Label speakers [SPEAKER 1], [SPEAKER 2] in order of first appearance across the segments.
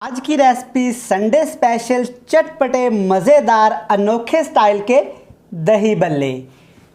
[SPEAKER 1] आज की recipe Sunday special चटपटे मज़ेदार अनोखे स्टाइल के दही बल्ले।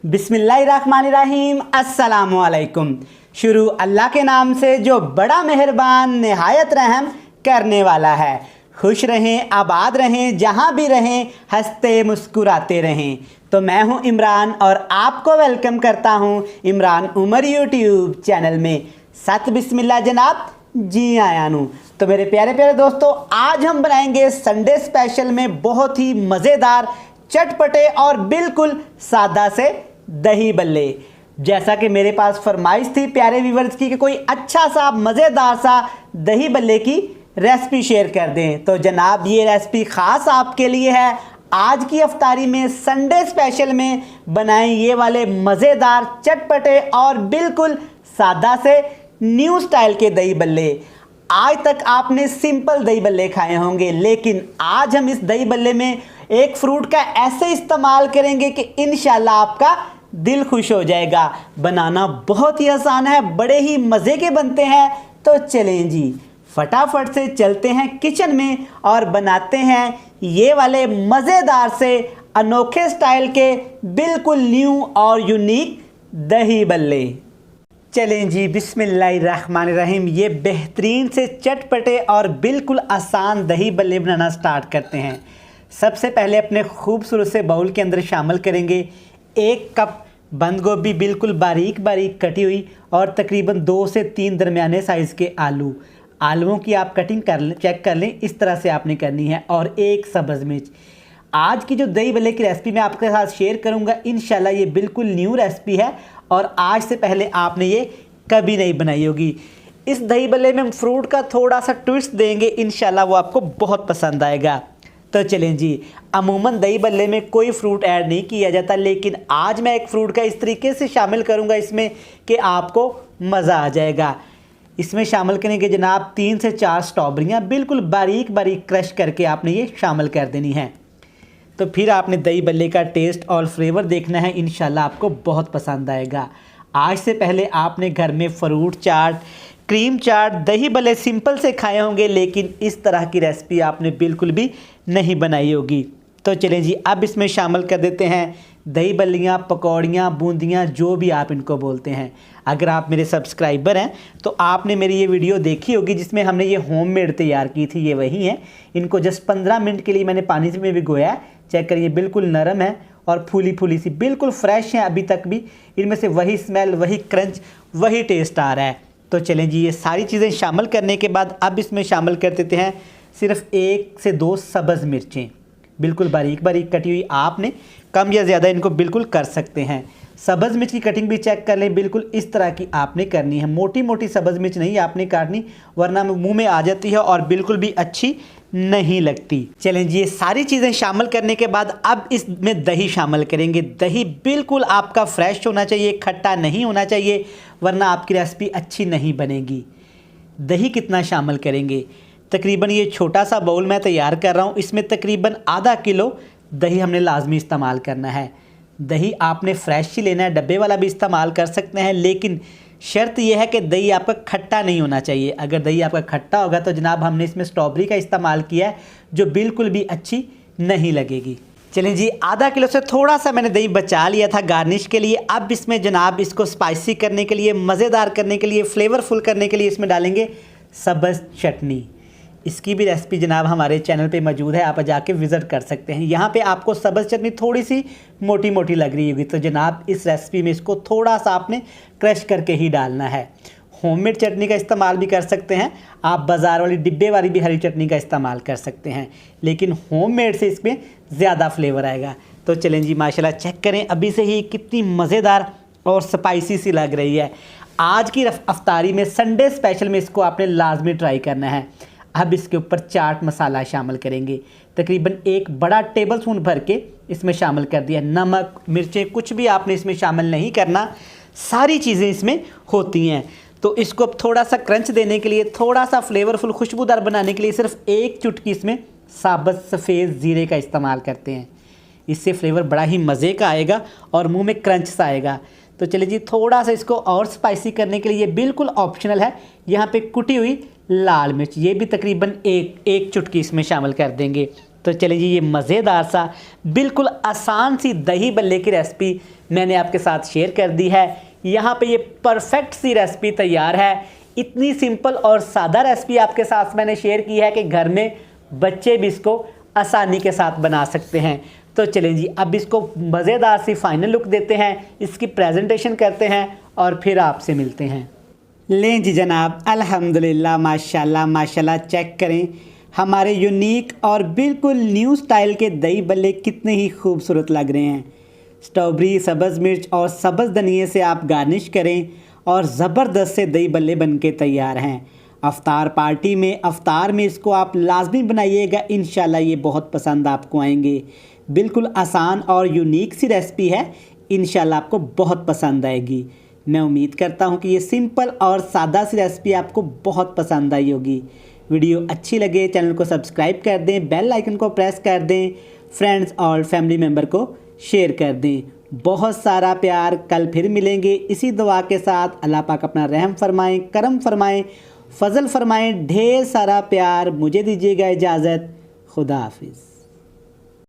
[SPEAKER 1] बिस्मिल्लाहिर्रहमानिर्रहीम, अस्सलामु अलैकुम। शुरू अल्लाह के नाम से जो बड़ा मेहरबान निहायत रहम करने वाला है। खुश रहें, आबाद रहें, जहाँ भी रहें हंसते मुस्कुराते रहें। तो मैं हूँ इमरान और आपको वेलकम करता हूँ इमरान उमर यूट्यूब चैनल में। सत बिस्मिल्लाह जनाब, जी आया नू। तो मेरे प्यारे प्यारे दोस्तों, आज हम बनाएंगे संडे स्पेशल में बहुत ही मज़ेदार चटपटे और बिल्कुल सादा से दही बल्ले। जैसा कि मेरे पास फरमाइश थी प्यारे व्यूवर्स की कि कोई अच्छा सा मज़ेदार सा दही बल्ले की रेसिपी शेयर कर दें, तो जनाब ये रेसिपी ख़ास आपके लिए है। आज की अफ्तारी में संडे स्पेशल में बनाएं ये वाले मज़ेदार चटपटे और बिल्कुल सादा से न्यू स्टाइल के दही बल्ले। आज तक आपने सिंपल दही बल्ले खाए होंगे, लेकिन आज हम इस दही बल्ले में एक फ्रूट का ऐसे इस्तेमाल करेंगे कि इंशाल्लाह आपका दिल खुश हो जाएगा। बनाना बहुत ही आसान है, बड़े ही मज़े के बनते हैं। तो चलें जी, फटाफट से चलते हैं किचन में और बनाते हैं ये वाले मज़ेदार से अनोखे स्टाइल के बिल्कुल न्यू और यूनिक दही बल्ले। चलें जी, बिस्मिल्लाहिर्रहमानिर्रहीम। ये बेहतरीन से चटपटे और बिल्कुल आसान दही बल्ले बनाना स्टार्ट करते हैं। सबसे पहले अपने खूबसूरत से बाउल के अंदर शामिल करेंगे 1 कप बंद गोभी बिल्कुल बारीक बारीक कटी हुई और तकरीबन 2 से 3 दरमियाने साइज़ के आलूओं की आप कटिंग कर लें, चेक कर लें, इस तरह से आपने करनी है। और 1 सब्ज़ मिर्च। आज की जो दही बल्ले की रेसिपी मैं आपके साथ शेयर करूंगा, इंशाल्लाह ये बिल्कुल न्यू रेसिपी है और आज से पहले आपने ये कभी नहीं बनाई होगी। इस दही बल्ले में हम फ्रूट का थोड़ा सा ट्विस्ट देंगे, इंशाल्लाह वो आपको बहुत पसंद आएगा। तो चलें जी, अमूमन दही बल्ले में कोई फ्रूट ऐड नहीं किया जाता, लेकिन आज मैं एक फ्रूट का इस तरीके से शामिल करूँगा इसमें कि आपको मज़ा आ जाएगा। इसमें शामिल करेंगे जनाब 3 से 4 स्ट्रॉबेरियाँ बिल्कुल बारीक बारीक क्रश करके आपने ये शामिल कर देनी है। तो फिर आपने दही बल्ले का टेस्ट और फ्लेवर देखना है, इंशाल्लाह आपको बहुत पसंद आएगा। आज से पहले आपने घर में फ्रूट चाट, क्रीम चाट, दही बल्ले सिंपल से खाए होंगे, लेकिन इस तरह की रेसिपी आपने बिल्कुल भी नहीं बनाई होगी। तो चलें जी, अब इसमें शामिल कर देते हैं दही बल्लियाँ, पकौड़ियाँ, बूंदियाँ, जो भी आप इनको बोलते हैं। अगर आप मेरे सब्सक्राइबर हैं तो आपने मेरी ये वीडियो देखी होगी जिसमें हमने ये होममेड तैयार की थी। ये वही है। इनको जस्ट 15 मिनट के लिए मैंने पानी में भिगोया है। चेक करिए, बिल्कुल नरम है और फूली फूली सी, बिल्कुल फ्रेश हैं अभी तक भी। इनमें से वही स्मेल, वही क्रंच, वही टेस्ट आ रहा है। तो चलें जी, ये सारी चीज़ें शामिल करने के बाद अब इसमें शामिल कर देते हैं सिर्फ 1 से 2 सब्ज़ मिर्चें बिल्कुल बारीक बारीक कटी हुई। आपने कम या ज़्यादा इनको बिल्कुल कर सकते हैं। सब्ज़ मिर्च की कटिंग भी चेक कर लें, बिल्कुल इस तरह की आपने करनी है। मोटी मोटी सब्ज़ मिर्च नहीं आपने काटनी, वरना मुंह में आ जाती है और बिल्कुल भी अच्छी नहीं लगती। चलें जी, ये सारी चीज़ें शामिल करने के बाद अब इसमें दही शामिल करेंगे। दही बिल्कुल आपका फ्रेश होना चाहिए, खट्टा नहीं होना चाहिए, वरना आपकी रेसिपी अच्छी नहीं बनेगी। दही कितना शामिल करेंगे? तकरीबन ये छोटा सा बाउल मैं तैयार कर रहा हूँ, इसमें तकरीबन आधा किलो दही हमने लाजमी इस्तेमाल करना है। दही आपने फ्रेश ही लेना है, डब्बे वाला भी इस्तेमाल कर सकते हैं, लेकिन शर्त यह है कि दही आपका खट्टा नहीं होना चाहिए। अगर दही आपका खट्टा होगा तो जनाब हमने इसमें स्ट्रॉबेरी का इस्तेमाल किया है, जो बिल्कुल भी अच्छी नहीं लगेगी। चलें जी, आधा किलो से थोड़ा सा मैंने दही बचा लिया था गार्निश के लिए। अब इसमें जनाब इसको स्पाइसी करने के लिए, मज़ेदार करने के लिए, फ्लेवरफुल करने के लिए इसमें डालेंगे सब्ज़ चटनी। इसकी भी रेसिपी जनाब हमारे चैनल पे मौजूद है, आप जाके विज़िट कर सकते हैं। यहाँ पे आपको सब्ज़ चटनी थोड़ी सी मोटी मोटी लग रही होगी, तो जनाब इस रेसिपी में इसको थोड़ा सा आपने क्रश करके ही डालना है। होममेड चटनी का इस्तेमाल भी कर सकते हैं आप, बाज़ार वाली डिब्बे वाली भी हरी चटनी का इस्तेमाल कर सकते हैं, लेकिन होममेड से इसमें ज़्यादा फ्लेवर आएगा। तो चलें जी, माशाल्लाह चेक करें अभी से ही कितनी मज़ेदार और स्पाइसी सी लग रही है। आज की अफ्तारी में संडे स्पेशल में इसको आपने लाजमी ट्राई करना है। अब इसके ऊपर चाट मसाला शामिल करेंगे, तकरीबन 1 बड़ा टेबल स्पून भर के इसमें शामिल कर दिया। नमक, मिर्चें कुछ भी आपने इसमें शामिल नहीं करना, सारी चीज़ें इसमें होती हैं। तो इसको थोड़ा सा क्रंच देने के लिए, थोड़ा सा फ्लेवरफुल खुशबूदार बनाने के लिए सिर्फ 1 चुटकी इसमें साबुत सफ़ेद ज़ीरे का इस्तेमाल करते हैं। इससे फ्लेवर बड़ा ही मज़े का आएगा और मुंह में क्रंच सा आएगा। तो चलिए जी, थोड़ा सा इसको और स्पाइसी करने के लिए, ये बिल्कुल ऑप्शनल है, यहाँ पे कुटी हुई लाल मिर्च, ये भी तकरीबन एक चुटकी इसमें शामिल कर देंगे। तो चलिए जी, ये मज़ेदार सा बिल्कुल आसान सी दही बल्ले की रेसिपी मैंने आपके साथ शेयर कर दी है। यहाँ पे ये परफेक्ट सी रेसिपी तैयार है। इतनी सिंपल और सादा रेसिपी आपके साथ मैंने शेयर की है कि घर में बच्चे भी इसको आसानी के साथ बना सकते हैं। तो चलें जी, अब इसको मज़ेदार सी फाइनल लुक देते हैं, इसकी प्रेजेंटेशन करते हैं और फिर आपसे मिलते हैं। लें जी जनाब, अल्हम्दुलिल्लाह, माशाल्लाह माशाल्लाह, चेक करें हमारे यूनिक और बिल्कुल न्यू स्टाइल के दही बल्ले कितने ही खूबसूरत लग रहे हैं। स्ट्रॉबेरी, सब्ज़ मिर्च और सब्ज़ धनिए से आप गार्निश करें और ज़बरदस्त से दही बल्ले बन के तैयार हैं। अफ्तार पार्टी में, अफ्तार में इसको आप लाजमी बनाइएगा, इंशाल्लाह ये बहुत पसंद आपको आएंगे। बिल्कुल आसान और यूनिक सी रेसिपी है, इंशाल्लाह आपको बहुत पसंद आएगी। मैं उम्मीद करता हूँ कि ये सिंपल और सादा सी रेसिपी आपको बहुत पसंद आई होगी। वीडियो अच्छी लगे चैनल को सब्सक्राइब कर दें, बेल आइकन को प्रेस कर दें, फ्रेंड्स और फैमिली मेम्बर को शेयर कर दें। बहुत सारा प्यार, कल फिर मिलेंगे इसी दुआ के साथ। अल्लाह पाक अपना रहम फरमाएं, करम फरमाएं, फजल फरमाएं, ढेर सारा प्यार। मुझे दीजिएगा इजाज़त, खुदा हाफिज़।